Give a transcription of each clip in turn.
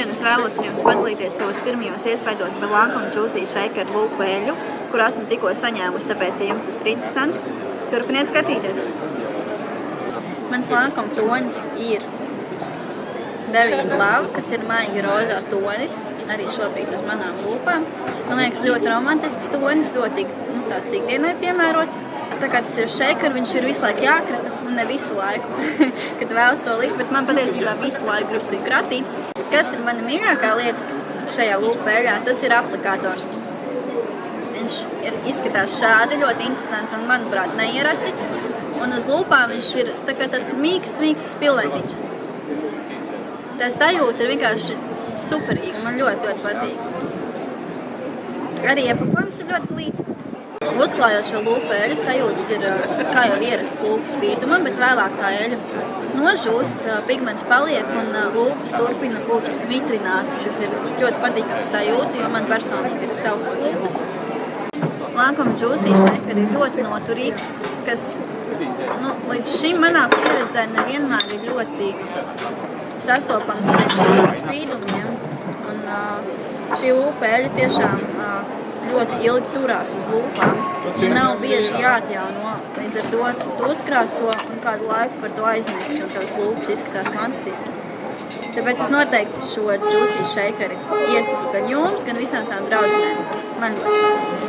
Šodien es vēlos ar jums padalīties savos pirmajos iespaidos par Lancome Juicy Shaker lūpu eļļu, kuru esmu tikko saņēmusi, tāpēc, ja jums tas ir interesanti, turpiniet skatīties. Mans Lancome tonis ir Berry in Love, kas ir maigi rozā tonis, arī šobrīd uz manām lūpām. Man liekas, ļoti romantisks tonis, ļoti tāds ikdienai piemērots. Tā kā tas ir shaker, viņš ir visu laiku jākrata, un ne visu laiku, kad vēlas to likt, bet man patiesībā visu laiku gribas viņu kratīt. Kas ir mana mīļākā lieta šajā lūpu eļļā? Tas ir aplikators. Viņš izskatās šādi, ļoti interesanti un, manuprāt, neierasti. Un uz lūpām viņš ir tāds mīksts spilventiņš. Tā sajūta ir vienkārši superīga, man ļoti patīk. Arī iepakojums ir ļoti plīts. Uzklājot šo lūpu eļļu, sajūtas ir, kā jau ierasts lūpu spītumam, bet vēlāk tā eļļa nožūst, pigments paliek un lūpas turpina būt mitrinātas, kas ir ļoti patīkams sajūta, jo man personīgi ir sausas lūpas. Lancome Juicy Shaker ir ļoti noturīgs, kas līdz šim manā pieredzē nevienmēr ir ļoti sastopams pēc šiem spīdumiem. Un šī lūpa eļļa tiešām ļoti ilgi turās uz lūpām. Ja nav bieži jāatjauno, līdz ar to tu uzkrāso un kādu laiku par to aizmirst, un tavas lūpas izskatās fantastiski. Tāpēc es noteikti šo Juicy Shakeri iesaku gan jums, gan visām savām draudzenēm. Man ļoti patīk.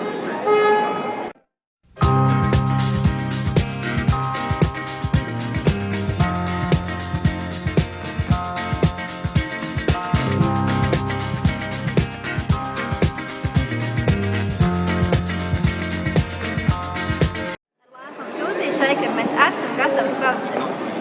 Shaker mēs esam gatavi pavasarī.